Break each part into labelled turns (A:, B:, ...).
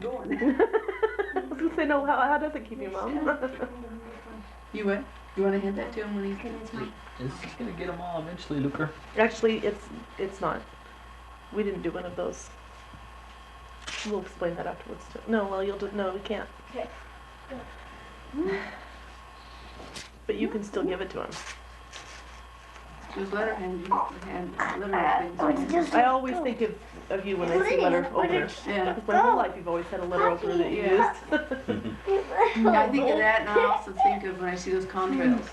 A: going.
B: I was gonna say, no, how does it keep you, Mom?
A: You what? You want to hand that to him when he's
C: It's gonna get them all eventually, Luker.
B: Actually, it's not. We didn't do one of those. We'll explain that afterwards too. No, well, no, we can't.
D: Okay.
B: But you can still give it to him.
A: Just let her hand things.
B: I always think of you when I see letter openers.
A: Yeah.
B: Because my whole life you've always had a letter opener that you used.
A: Yeah, I think of that, and I also think of when I see those contrails.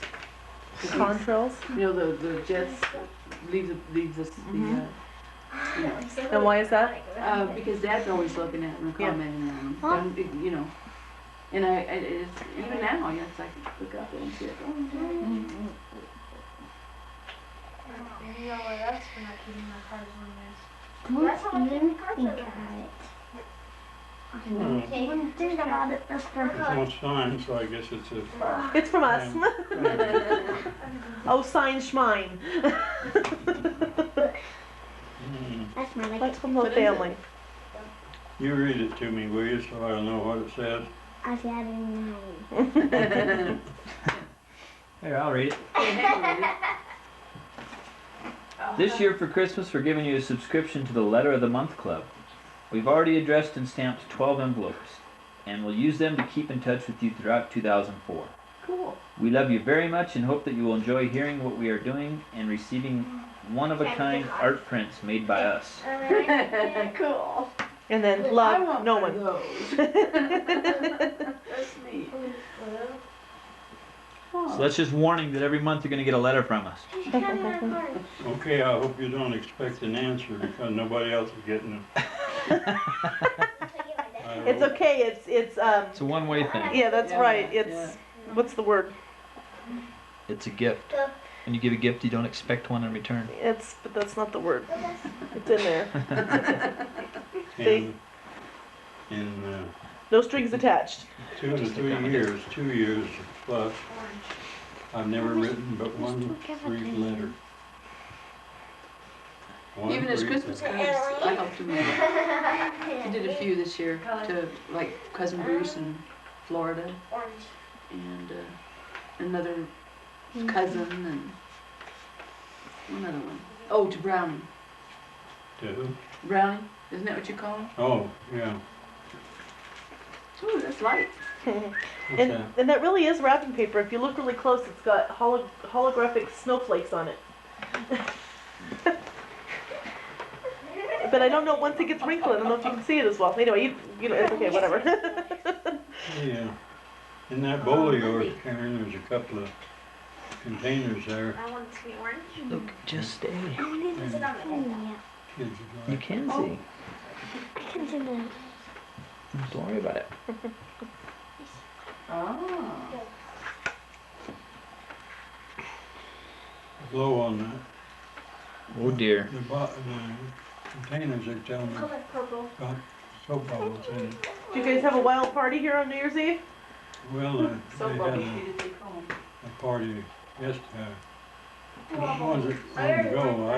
B: Contrails?
A: You know, the jets leave the
B: And why is that?
A: because Dad's always looking at them and commenting on them. You know, and it's, even now, yes, I can look up and see it.
D: You know what else for not keeping my cards on this? That's how I keep my cards on this.
E: I wouldn't think about it this
F: It's not signed, so I guess it's a...
B: It's from us. Oh, sign schmine.
E: That's my
B: That's from the family.
F: You read it to me, will you, so I know what it says?
E: I've got it.
C: Here, I'll read it. This year for Christmas, we're giving you a subscription to the Letter of the Month Club. We've already addressed and stamped 12 envelopes, and we'll use them to keep in touch with you throughout 2004.
B: Cool.
C: We love you very much and hope that you will enjoy hearing what we are doing and receiving one-of-a-kind art prints made by us.
A: Cool.
B: And then
A: I
B: love,
A: want
B: no
A: one
B: one.
A: of those. That's neat.
C: So that's just warning that every month you're going to get a letter from us.
F: Okay, I hope you don't expect an answer because nobody else is getting them.
B: It's okay. It's
C: It's a one-way thing.
B: yeah, that's
A: Yeah,
B: right. It's
A: yeah.
B: what's the word?
C: It's a gift. When you give a gift, you don't expect one in return.
B: But that's not the word. It's in there.
F: In
B: No strings attached.
F: 2 to 3 years, 2 years plus, I've never written but one brief letter. One
A: Even his
F: brief
A: Christmas
F: letter.
A: cards, I helped him with. He did a few this year to, like, Cousin Bruce in Florida, and another cousin, and another one. Oh, to Brownie.
F: To who?
A: Brownie, isn't that what you call him?
F: Oh, yeah.
A: Ooh, that's light.
F: What's
B: And
F: that?
B: and that really is wrapping paper. If you look really close, it's got holographic snowflakes on it. But I don't know, once it gets wrinkled, I don't know if you can see it as well. Anyway, you know, it's okay, whatever.
F: Yeah. In that bowl of yours, Karen, there's a couple of containers there.
D: I want it to be orange.
C: Look, just stay.
E: I need to sit on it.
F: Kids
C: You
F: would like.
C: can see.
E: I can do that.
C: Don't worry about it.
A: Oh.
F: Low on that.
C: Oh dear.
F: The containers, they tell me,
D: Color purple.
F: got soap bubbles in it.
B: Do you guys have a wild party here on New Year's Eve?
F: Well,
A: So
F: they
A: Bobby,
F: had
A: did they call him?
F: a party yesterday. Was it long ago? I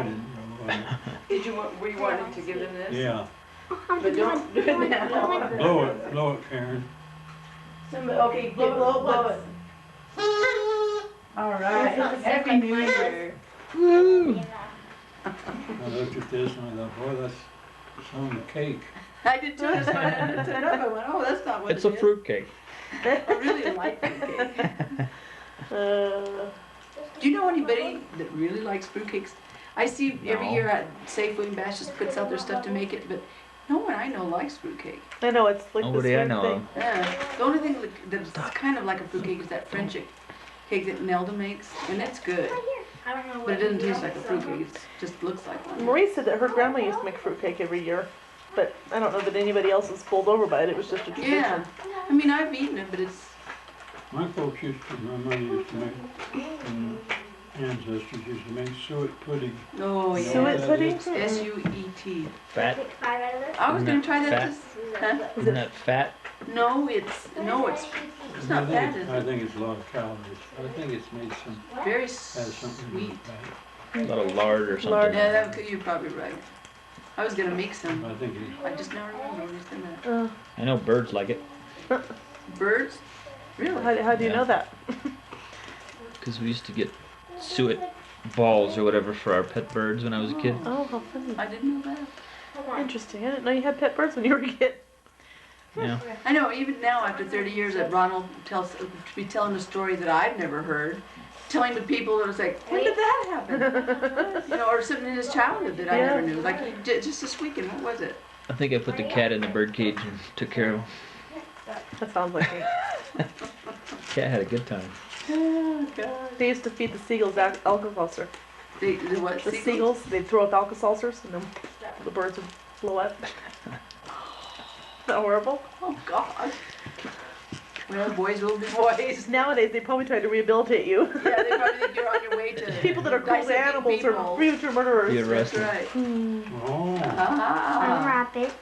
F: didn't go.
A: Were you wanting to give them this?
F: Yeah.
A: But don't do it now.
F: Blow it, Karen.
A: Okay, blow it. All right. Happy New Year.
C: Woo!
F: I looked at this and I thought, boy, that's some cake.
A: I did too. That's why I had to turn it up. I went, oh, that's not what
C: It's
A: it
C: a
A: is.
C: fruitcake.
A: I really like fruitcake. Do you know anybody that really likes fruitcakes? I see every
C: No.
A: year at Safeway and Bash just puts out their stuff to make it, but no one I know likes fruitcake.
B: I know, it's like
C: Nobody
B: this
C: I
B: weird
C: know
B: thing.
C: of.
A: Yeah. The only thing that's kind of like a fruitcake is that French cake that Nelda makes, and that's good.
D: I don't know what
A: But it doesn't
D: you
A: taste
D: know,
A: like a
D: so-
A: fruitcake. It just looks like one.
B: Marie said that her grandma used to make fruitcake every year, but I don't know that anybody else was pulled over by it. It was just a tradition.
A: Yeah. I mean, I've eaten it, but it's
F: My folks used to, my mother used to make, and ancestors used to make suet pudding.
A: oh yeah.
B: Suet pudding?
A: S-U-E-T.
C: Fat.
D: Pick 5 out of this.
A: I was
C: Isn't
A: gonna
C: that
A: try that.
C: fat?
A: Huh?
C: Isn't that fat?
A: No, it's not bad. Is
F: I
A: it?
F: think it's a lot of calories. I think it's made some,
A: Very
F: has something to do
A: sweet.
F: with that.
C: A little lard or something.
B: Lard.
A: Yeah, you're probably right. I was gonna make some.
F: I think
A: I just now remember we was gonna.
C: I know birds like it
A: Birds? Really?
B: How do you
C: Yeah.
B: know that?
C: because we used to get suet balls or whatever for our pet birds when I was a kid.
B: Oh, how funny.
A: I didn't know that.
B: Interesting. I didn't know you had pet birds when you were a kid.
C: Yeah.
A: I know, even now after 30 years that Ronald be telling a story that I've never heard, telling to people that was like, when did that happen? You know, or something in his childhood that I
B: Yeah.
A: never knew. Like just this weekend, what was it?
C: I think I put the cat in the bird cage and took care of him.
B: That sounds like it.
C: Cat had a good time.
A: Oh God.
B: They used to feed the seagulls Alka-Seltzer.
A: The what?
B: The seagulls, they'd throw up Alka-Seltzers and then the birds would blow up. Isn't that horrible?
A: Oh God. Well, boys will be boys.
B: Nowadays, they probably try to rehabilitate you.
A: Yeah, they probably think you're on your way to
B: People that are cruel to
A: dissecting
B: animals
A: people.
B: are future murderers.
C: Be
A: That's
C: arrested.
A: right.
F: Oh,
A: Ah.
E: Unwrap it.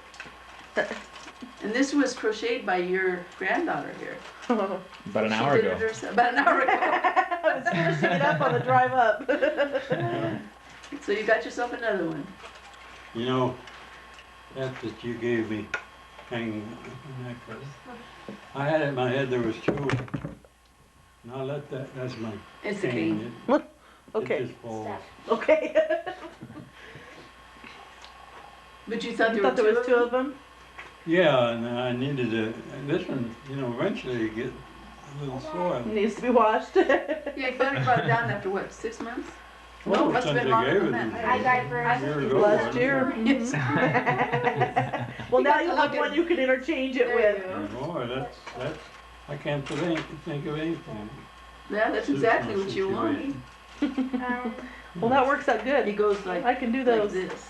A: And this was crocheted by your granddaughter here.
C: About an
A: She
C: hour
A: did
C: ago.
A: it herself, about an hour ago.
B: I was finishing it up on the drive up.
A: So you got yourself another one.
F: you know, that you gave me, hanging necklace. I had it in my head there was two. Now that's my
A: It's the
F: cane.
A: cane.
F: It
B: Okay,
F: just falls.
B: okay.
A: But you thought
B: You
A: there
B: thought
A: were
B: there was two of them?
F: Yeah, and I needed to, this one, you know, eventually you get a little soil.
B: Needs to be washed.
A: Yeah, you finally brought it down after what, 6 months? No, it must have
F: since
A: been
F: they
A: longer
F: gave
A: than
F: it
A: that.
D: I got it for
F: a year ago,
B: Last
F: wasn't it?
B: year.
A: Yes.
B: Well,
A: You
B: now
A: got
B: you
A: to
B: have
A: look
B: one
A: at-
B: you can interchange it
A: There
B: with.
A: you go.
F: Boy, that's, I can't think of anything.
A: Yeah, that's
F: Suits
A: exactly
F: my
A: what you want.
F: situation.
B: Well, that works out
A: It
B: good.
A: goes like,
B: I can do
A: like
B: those.
A: this.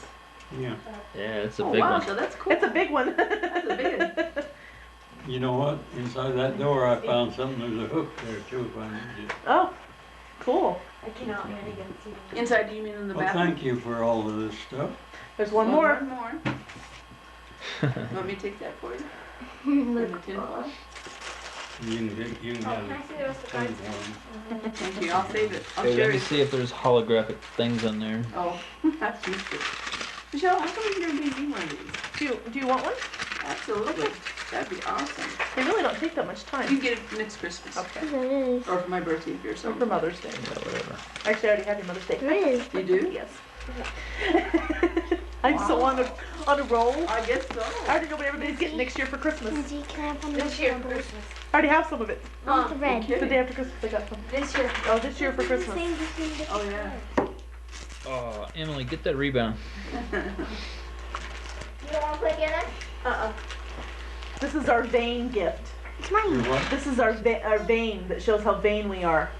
F: Yeah,
C: Yeah, it's a
A: Oh
C: big
A: wow,
C: one.
A: so that's cool.
B: It's a big one.
A: That's a big one.
F: you know what, inside that door I found something, there's a hook there too if I need it.
B: Oh, cool.
D: I cannot read against you.
A: Inside, do you mean in the
F: Well,
A: bathroom?
F: thank you for all of this stuff.
B: There's one more.
A: One more. Want me to take that for you? In the tin foil?
F: You can
D: Oh,
F: have
D: can I
F: it.
D: see the rest of the
F: Thank
D: cards?
F: you.
A: Thank you, I'll save it. I'll
C: Hey,
A: share
C: let me
A: it.
C: see if there's holographic things on there.
A: Oh, that's useful. Michelle, how come you never gave me one of these?
B: Do you want one?
A: Absolutely. That'd be awesome.
B: They really don't take that much
A: You
B: time.
A: can get it next Christmas.
B: Okay.
E: There it is.
A: Or for my birthday if you're
B: Or
A: so.
B: for Mother's Day.
C: Yeah, whatever.
B: Actually, I already had your Mother's Day.
E: There it is.
A: You do?
B: Yes. I'm so on a roll.
A: I guess so.
B: I already know what everybody's getting next year for Christmas.
E: Lindsay, can I have one of
D: This
E: those
D: year for
E: bubbles?
D: Christmas.
B: I already have some of it.
E: I want the red.
B: The day after Christmas I got some.
D: This year.
B: Oh, this year for Christmas.
A: Oh yeah.
C: Oh, Emily, get that rebound.
D: You don't want to play together?
B: This is our vain gift.
E: It's mine.
F: What?
B: This is our vein that shows how vain we are.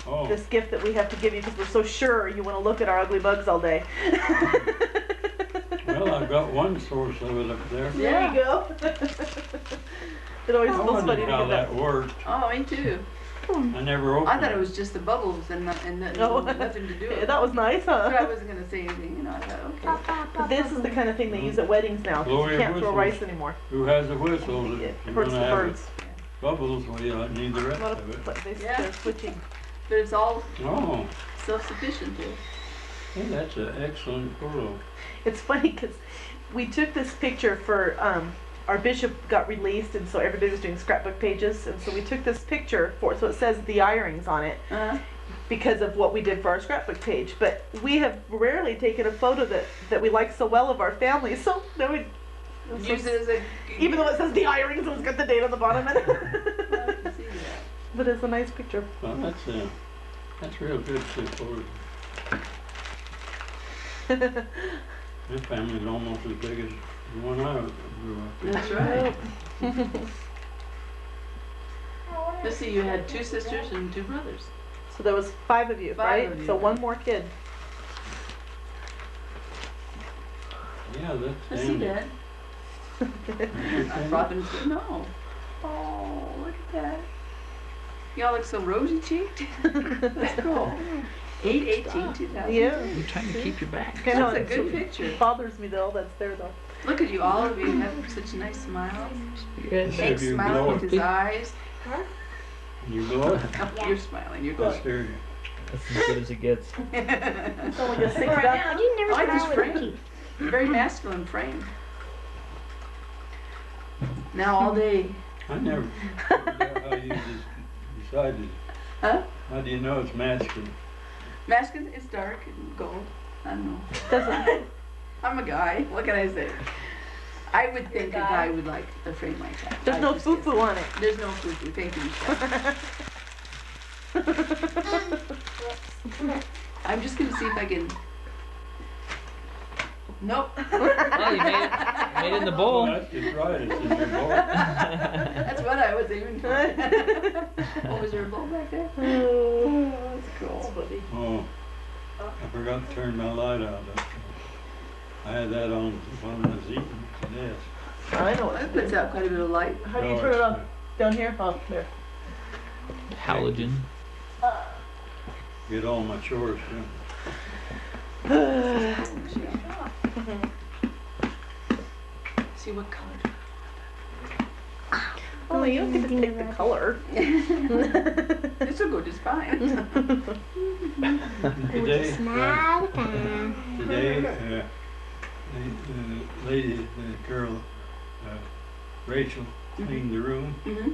F: Oh.
B: This gift that we have to give you because we're so sure you want to look at our ugly bugs all day.
F: Well, I've got one source of it up there.
B: There you go. It always
F: I
B: feels funny
F: wondered
B: to
F: how
B: get that.
F: that worked.
A: Oh, me too.
F: I never opened
A: I thought it was just the bubbles and
B: No.
A: nothing to do with it.
B: That was nice,
A: But I
B: huh?
A: wasn't gonna say anything, you know, I thought, okay.
E: Pop, pop, pop,
B: This is the kind of thing they use at weddings now. 'Cause
F: Blow
B: you
F: your
B: can't throw
F: whistles.
B: rice anymore.
F: Who has the whistles?
B: It
F: If you're
B: hurts
F: gonna
B: the
F: have
B: birds.
F: bubbles, well, you need the
B: A
F: rest
B: lot
F: of it.
B: of
A: Yeah.
B: they're switching.
A: But it's all
F: Oh,
A: self-sufficient too.
F: hey, that's an excellent photo.
B: It's funny because we took this picture for our bishop got released, and so everybody was doing scrapbook pages, and so we took this picture for so it says the Irings on it because of what we did for our scrapbook page. But we have rarely taken a photo that we like so well of our family, so then we
A: Use it as a.
B: even though it says the Irings, it's got the date on the bottom.
A: I can see that.
B: But it's a nice picture.
F: Well, that's real good to photo. Your family's almost as big as the one I grew up in.
A: That's right. Let's see, you had 2 sisters and 2 brothers.
B: So there was 5 of you,
A: 5
B: right?
A: of you.
B: So one more kid.
F: Yeah, that's
A: Let's see,
F: dandy.
A: Dad. I brought them to no. Oh, look at that. Y'all look so rosy cheeked. That's cool. 8/18/2000.
B: Yeah.
C: You're trying to keep your back.
B: I know,
A: That's a good
B: it
A: picture.
B: bothers me though, that's there though.
A: Look at you, all of you have such nice smiles.
C: Yes.
A: Hank's
F: you
A: smiling
F: blow
A: with
F: it.
A: his eyes.
F: You go it?
A: You're smiling, you're
F: I'll
A: good.
F: steer you.
C: That's as good as it gets.
B: It's only just 6
D: Right
B: bucks.
D: now.
E: You never
A: I like this
E: smile with your
A: frame.
E: teeth.
A: Very masculine frame. Now all day.
F: I never figured out how you decided.
A: Huh?
F: How do you know it's masculine?
A: Masculine is dark and gold. I don't know.
B: Doesn't.
A: I'm a guy. What can I say? I would think a guy would like a frame like that.
B: There's
A: I
B: no
A: just
B: foo-foo
A: guess.
B: on it.
A: There's no foo-foo. Thank you, Michelle. I'm just gonna see if I can. Nope.
C: Well, you made it in the bowl.
F: That's just right, it's in your bowl.
A: That's what I was aiming for. Oh, was there a bowl back there?
B: Oh,
A: That's cool.
F: Oh, I forgot to turn my light out. I had that on when I was eating today.
B: I know what
A: That
B: to
A: puts
B: do.
A: out quite a bit of light.
B: How do you turn it on? Down here? Oh, there.
C: Halogen.
F: Get all my chores done.
A: See what color.
B: Oh, you don't get to pick the color.
A: This will go just fine.
F: Today,
E: Smile time.
F: today, the lady, the girl, Rachel, cleaned the room,
A: Mm-hmm.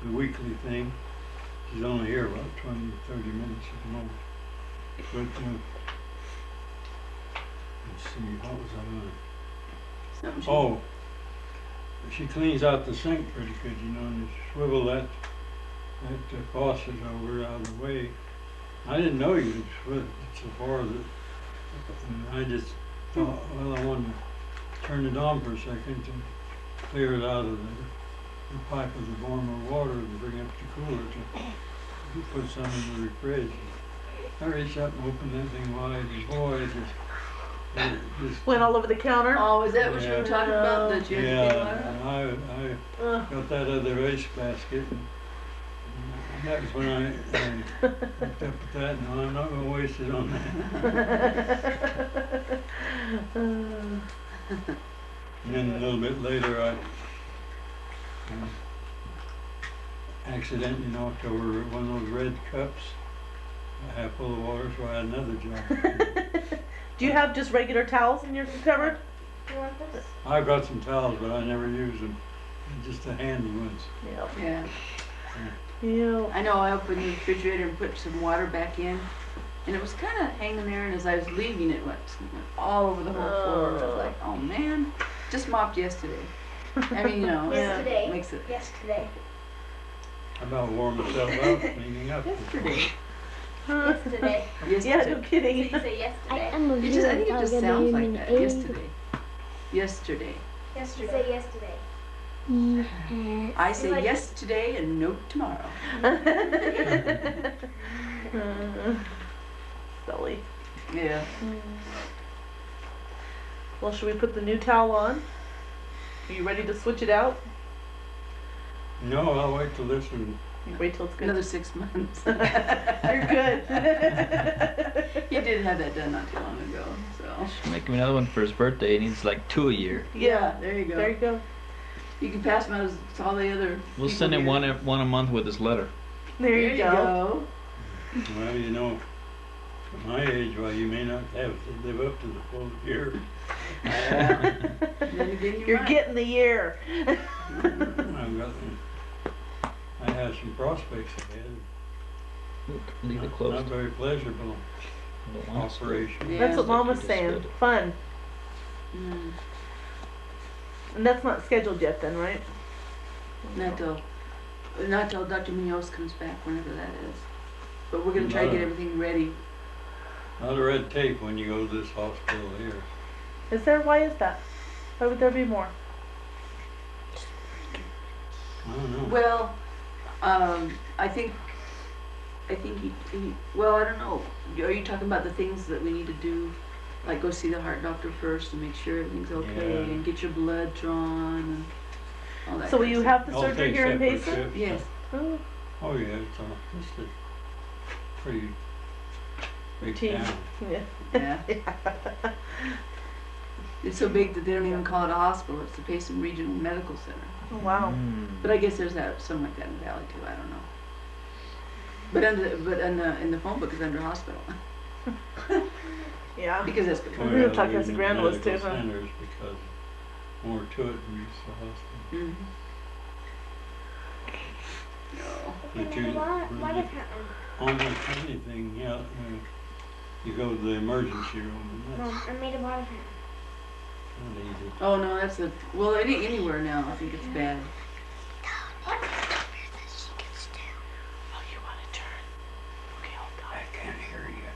F: the weekly thing. She's only here about 20, 30 minutes at the moment. But, let's see, what was I on?
A: Something she-
F: Oh, she cleans out the sink pretty good, you know, and you swivel that faucet over out of the way. I didn't know you could swivel it so far that, and I just thought, well, I want to turn it on for a second to clear it out of the pipe of the warmer water and bring up the cooler to put some in the fridge. I reached up and opened that thing wide, and boy, it just
B: Went all over the counter.
A: Oh, is that what you were talking about? That you had to
F: yeah,
A: clean water?
F: and I
B: Ugh.
F: got that other wastebasket, and that was when I looked up at that. No, I'm not going to waste it on that. And then a little bit later, I accidentally knocked over one of those red cups, half full of water, so I had another jar.
B: Do you have just regular towels in your cupboard?
D: You want this?
F: I've got some towels, but I never use them. Just the handy ones.
B: Yep.
A: Yeah.
B: Yep.
A: I know I opened the refrigerator and put some water back in, and it was kind of hanging there, and as I was leaving it went all over the whole floor. I was like, oh man, just mopped yesterday. I mean, you know,
D: Yesterday.
A: makes it
D: Yesterday.
F: I about wore myself out cleaning up.
A: yesterday.
D: Yesterday.
B: Yeah,
A: Yesterday.
B: no kidding.
D: So you say yesterday.
E: I'm a
A: It just, I think it
E: good
A: just
E: dog,
A: sounds
E: I'm
A: like
E: an
A: that.
E: egg.
A: Yesterday. Yesterday.
D: Yesterday. Say yesterday.
E: Yes.
A: I say
D: Like-
A: yes today and no tomorrow.
B: Silly.
A: Yeah.
B: Well, should we put the new towel on? Are you ready to switch it out?
F: No, I'll wait till this one.
B: You wait till it's good.
A: Another 6 months.
B: You're good.
A: He did have that done not too long ago, so.
C: Should make him another one for his birthday. He needs like 2 a year.
B: Yeah.
A: There you go.
B: There you go.
A: You can pass them out as to all the other.
C: We'll
A: people
C: send him
A: here.
C: one a month with his letter.
B: There you go.
F: Well, you know, at my age, well, you may not have to live up to the full year.
A: Yeah. Then again,
B: You're
A: right.
B: getting the year.
F: I have some prospects ahead.
C: Leave it
F: Not
C: closed.
F: very pleasurable
C: Don't want us to.
F: operation.
A: Yeah.
B: That's what Mom was
C: Just
B: saying.
C: good.
B: Fun.
A: Mm,
B: And that's not scheduled yet then, right?
A: not till Dr. Munoz comes back, whenever that is. But we're gonna try to get everything ready.
F: A lot of red tape when you go to this hospital here.
B: Is there? Why is that? Why would there be more?
F: I don't know.
A: Well, I think well, I don't know. Are you talking about the things that we need to do? Like go see the heart doctor first and make sure everything's okay
F: Yeah.
A: and get your blood drawn and all that
B: So will
A: kind
B: you
A: of
B: have the
F: All
B: surgery
F: take
B: here in
F: separate
B: Payson?
F: shifts.
A: Yes.
B: Oh,
F: Oh, yeah, it's just a pretty big
B: Routine.
F: town.
B: yeah.
A: Yeah. It's so big that they don't even call it a hospital. It's the Payson Regional Medical Center.
B: Oh, wow.
A: But I guess there's something like that in the valley too. I don't know. But in the phone book is under hospital.
B: Yeah.
A: Because that's
B: We were talking as a grand list too,
F: medical
B: huh?
F: centers because more to it than just the hospital.
A: Mm-hmm. No.
F: But you really, almost anything, yeah, you go to the emergency room and
D: Mom,
F: that's
D: I made a bottle fan.
F: not easy.
A: Oh no, that's well, anywhere now. I think it's bad.
B: Oh, you want to turn? Okay, hold
F: I can't hear you.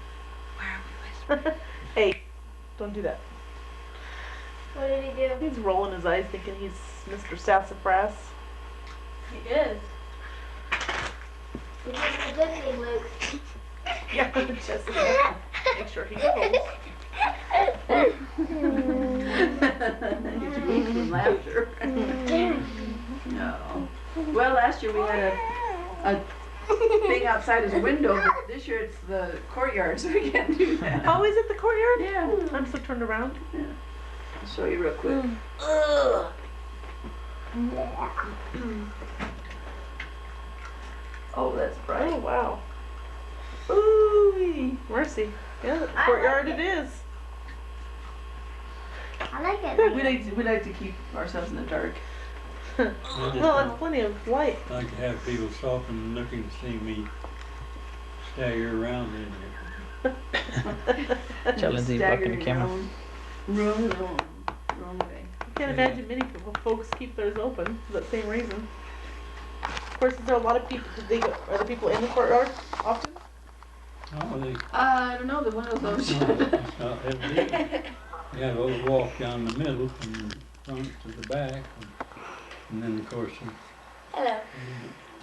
B: on. Hey, don't do that.
D: What did he do?
B: He's rolling his eyes thinking he's Mr. Sassafras.
D: He is. He did the good thing, Luke.
B: Yeah, Jessica. Make sure he rolls.
A: Get you weak from laughter. No. Well, last year we had a thing outside his window, but this year it's the courtyard, so we can't do that.
B: Oh, is it the courtyard?
A: Yeah.
B: I'm so turned around.
A: I'll show you real quick. Oh, that's bright.
B: Oh, wow. Ooh, mercy. Yeah, the courtyard it is.
D: I like it.
A: We like to keep ourselves in the dark.
B: Well, it's plenty of light.
F: I like to have people stopping and looking to see me stagger around in here.
C: Tell Lindsay to buck in the camera.
A: Wrong way.
B: I can't imagine many people, folks keep theirs open for that same reason. Of course, is there a lot of people, are the people in the courtyard often?
F: Oh, they,
A: I don't know, the windows
F: no,
A: open.
F: it's not heavy. You have a walk down the middle from the front to the back, and then of course you
D: Hello.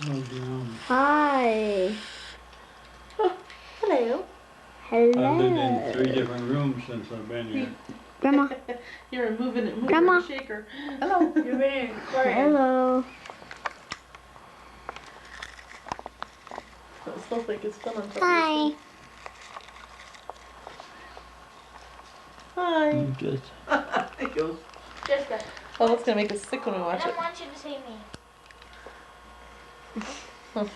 F: go down.
E: Hi.
B: Hello.
F: I've lived in
E: Hello.
F: 3 different rooms since I've been here.
E: Grandma.
B: You're moving
E: Grandma.
B: the shaker.
A: Hello.
D: You're being recorded.
E: Hello.
B: It smells like it's fun on top.
E: Hi.
B: Hi.
C: Just
A: It goes.
D: Jessica,
B: Oh, that's gonna make us sick when we
D: I
B: watch it.
D: don't want you to see me.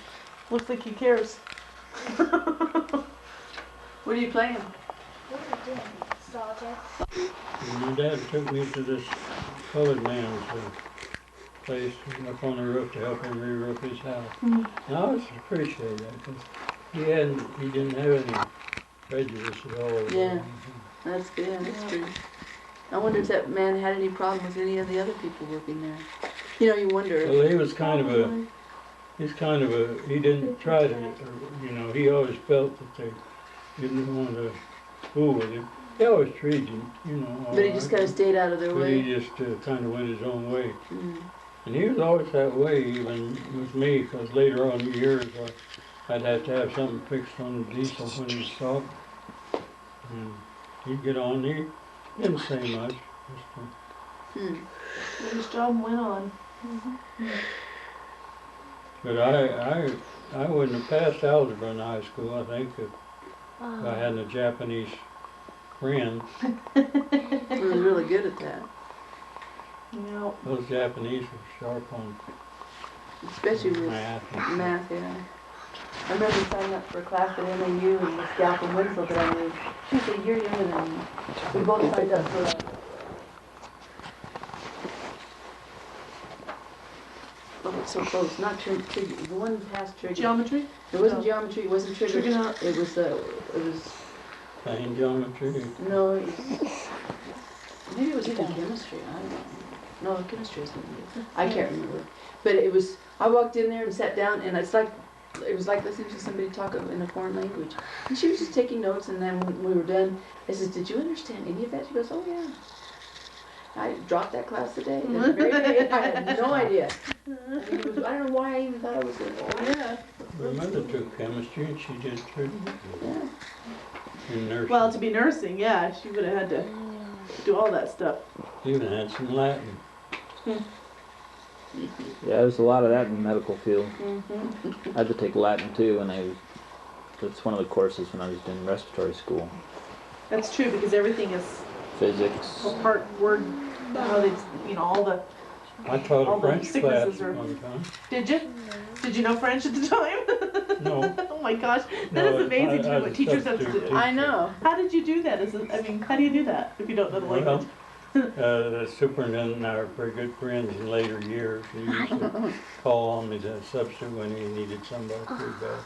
B: Looks like he cares.
A: What are you playing?
D: What are you doing? Nostalgia.
F: And my dad took me to this colored man's place up on the roof to help him re-roof his house. And I always appreciate that because he didn't have any prejudice at all.
A: Yeah. That's good, that's true. I wonder if that man had any problem with any of the other people working there. You know, you wonder.
F: Well, he was kind of a, he didn't try to, he always felt that they didn't want to fool with him. They always treated him, all
A: But he just
F: right.
A: kind of stayed out of their
F: But
A: way.
F: he just kind of went his own way.
A: Mm.
F: And he was always that way, even with me, because later on in the years, I'd have to have something fixed on the diesel when he stopped. And he'd get on, he didn't say much.
A: Hmm.
B: His job went on.
F: But I wouldn't have passed algebra in high school, I think, if I hadn't a Japanese friend.
A: He was really good at that.
B: Yeah.
F: Those Japanese were sharp on
A: Especially with
F: math. And
A: math, yeah. I remember signing up for a class at NAU and Miss Galpin Winslow that I knew. She was a year younger than me. We both signed up for oh, it's so close. Not trig. The one past trig.
B: Geometry?
A: It wasn't
B: No.
A: geometry. It wasn't trigger.
B: Trigonometry.
A: It was
F: Plain geometry.
A: no. It was, maybe it was even chemistry. I don't know. No, chemistry isn't good. I can't remember. But it was. I walked in there and sat down, and it was like listening to somebody talk in a foreign language. And she was just taking notes, and then when we were done, I said, "Did you understand any of that?" She goes, "Oh yeah." I dropped that class today. The very day, I had no idea. I don't know why I even thought I was going to. Oh yeah.
F: My mother took chemistry and she did too.
A: Yeah.
F: In nursing.
B: Well, to be nursing, yeah, she would have had to do all that stuff.
F: Even had some Latin.
C: yeah, there's a lot of that in the medical field.
A: Mm-hmm.
C: I had to take Latin too, and it's one of the courses when I was in respiratory school.
B: That's true because everything is
C: Physics.
B: part word, how they, all the
F: I taught
B: All
F: a
B: the
F: French class
B: sicknesses are-
F: one time.
B: Did you? Did you know French at the time?
F: No.
B: Oh my gosh, that
F: No,
B: is amazing to
F: I
B: me
F: was
B: what
F: a
B: teachers have to
F: substitute
B: do.
A: I know.
B: How did you do that? How do you do that if you don't know the
F: Well,
B: language?
F: the superintendent and I were pretty good friends in later years. He used to call on me to substitute when he needed somebody pretty bad.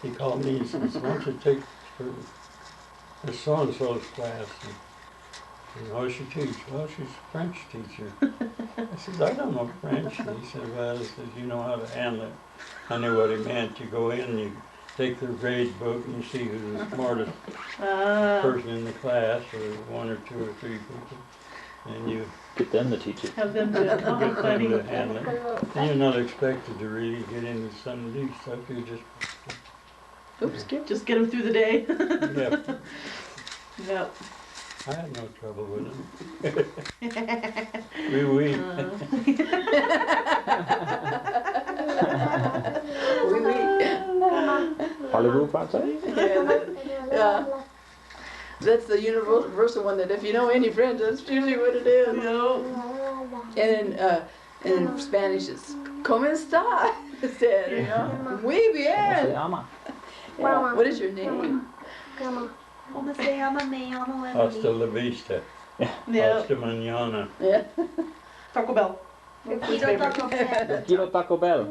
F: He called me and says, why don't you take her so-and-so's class? And how does she teach? Well, she's a French teacher. I said, I don't know French. And he said, well, he says, you know how to handle it. I knew what he meant. You go in, you take their grade book, and you see who's the smartest person in the class, or one or two or three people. And you
C: Get them to teach it.
B: Have them do it. Oh, how
F: get them
B: funny.
F: to handle it. And you're not expected to really get into some of these stuff. You just,
A: Oops, skip.
B: Just get them through the day.
F: yeah.
B: Yep.
F: I had no trouble with them. Oui.
A: Oui, oui.
C: Parlez-vous français?
A: Yeah. That's the universal one that if you know any French, that's usually what it is.
B: No.
A: And in Spanish, it's "Cómo está?" instead, you know. Muy
C: Se
A: bien.
C: llama.
A: Yeah. What is your name?
D: ¿Cómo se llama? Me llamo
F: Hasta la vista.
B: Yep.
F: Hasta mañana.
A: Yeah.
B: Taco Bell. Who's favorite?
C: Kilo Taco Bell.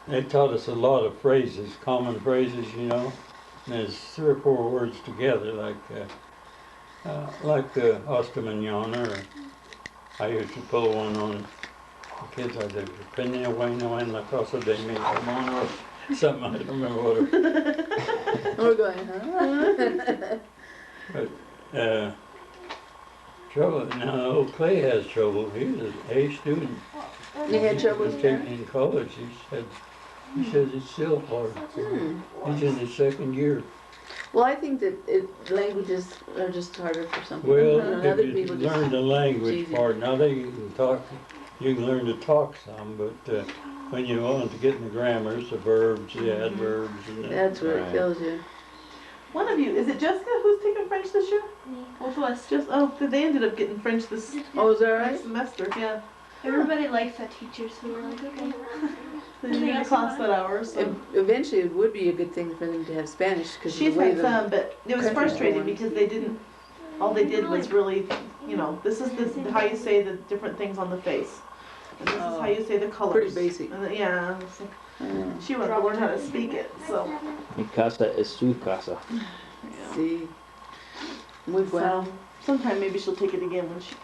F: They taught us a lot of phrases, common phrases, you know. And there's 3 or 4 words together, like hasta mañana. Or I used to pull one on the kids. I said, "Peña bueno en la casa de mi hermano," or something. I don't remember what it was.
A: We're going, huh?
F: But trouble now. Old Clay has trouble. He was an A student.
A: You had trouble with that?
F: In college. He says it's still hard. He's in his 2nd year.
A: Well, I think that languages are just harder for some people.
F: Well,
A: and
F: if
A: other
F: you
A: people
F: learn the language
A: easy.
F: part, now they can talk, you can learn to talk some, but when you want to get in the grammars, the verbs, the adverbs, and
A: That's where it
C: Right.
A: kills you.
B: One of you, is it Jessica who's taking French this year?
D: Both of us.
B: They ended up getting French this
A: Oh, is that right?
B: next semester, yeah.
D: Everybody likes that teacher, so we're like, okay.
B: They didn't need to class that hour, so.
A: Eventually, it would be a good thing for them to have Spanish because
B: She's
A: the way
B: had
A: the
B: some, but it was
A: country's
B: frustrating
A: going.
B: because they didn't, all they did was really, you know, this is how you say the different things on the face. And this is how you say the colors.
A: Pretty basic.
B: And yeah, it's like,
A: Mm.
B: she wanted to learn how to speak it, so.
C: Mi casa es su casa.
B: Yeah.
A: See, muy bueno.
B: So, sometime maybe she'll take it again when she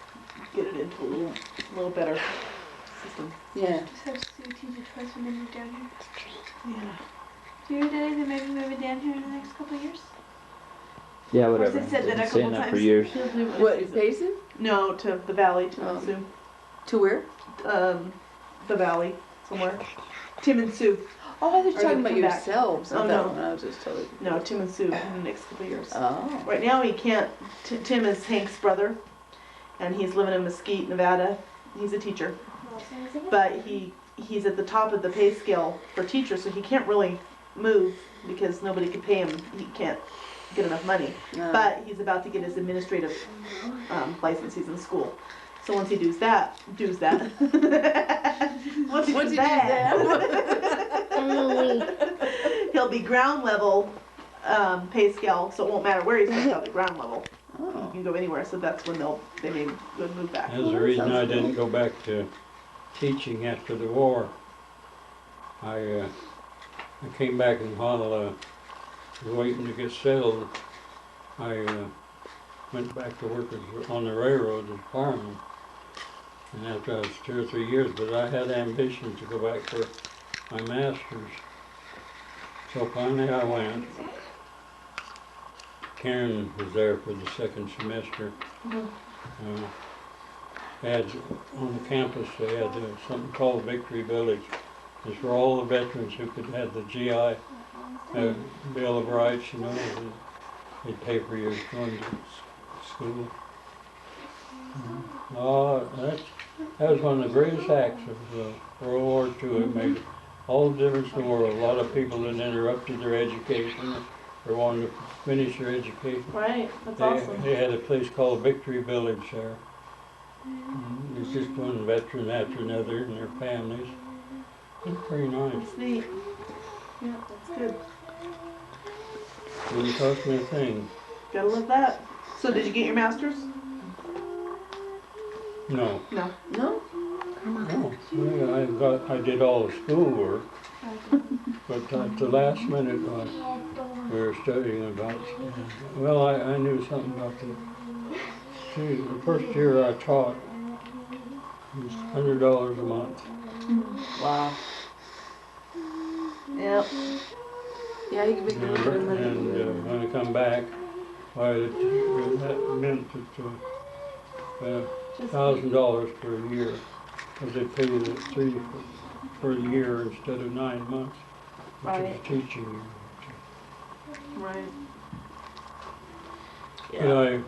B: get it into a little better system.
A: Yeah.
D: Just have Sue teach it twice when they move down here.
B: Yeah.
D: Do you hear, Daddy, they may be moving down here in the next couple of years?
C: Yeah,
D: course,
C: whatever.
D: they said that a
C: Been saying
D: couple
C: that for
D: times.
C: years.
A: What, Payson?
B: No, to the valley, to
A: Oh.
B: Sue.
A: To where?
B: The valley, somewhere. Tim and Sue.
A: Oh, I thought you
B: Or
A: were talking
B: they
A: about
B: come back.
A: yourselves.
B: Oh,
A: I
B: no.
A: thought- I was just totally.
B: No, Tim and Sue in the next couple of years.
A: Oh.
B: Right now he can't, Tim is Hank's brother, and he's living in Mesquite, Nevada. He's a teacher, but he's at the top of the pay scale for teachers, so he can't really move because nobody could pay him. He can't get enough money.
A: No.
B: But he's about to get his administrative license. He's in school. So once he does that, once he does that, he'll be ground level pay scale, so it won't matter where he's at the ground level. He
A: Oh.
B: can go anywhere, so that's when they may move back.
F: That's the reason I didn't go back to teaching after the war. I came back in Honolulu, was waiting to get settled. I went back to work on the railroad as a fireman. And after I was 2 or 3 years, but I had ambition to go back for my master's. So finally I went. Karen was there for the 2nd semester. They had, on the campus, they had something called Victory Village. It's for all the veterans who could have the GI Bill of Rights, you know. They'd pay for your going to school. Oh, that was one of the greatest acts of World War II. It made all the difference in the world. A lot of people had interrupted their education or wanting to finish their education.
B: Right, that's awesome.
F: They had a place called Victory Village there. And it's just one veteran after another and their families. It's pretty nice.
B: That's neat. Yeah, that's good.
F: Didn't cost me a thing.
B: Gotta love that. So did you get your master's?
F: No.
B: No.
A: No?
F: No. I did all the schoolwork, but at the last minute we were studying about, well, I knew something about the first year I taught, it was $100 a month.
B: Wow. Yep.
A: Yeah, you can make a little bit of money.
F: And when I come back, why, that meant that $1,000 per year, because they paid it at $3 for the year instead of 9 months, which
B: Right.
F: is teaching year.
B: Right.
F: But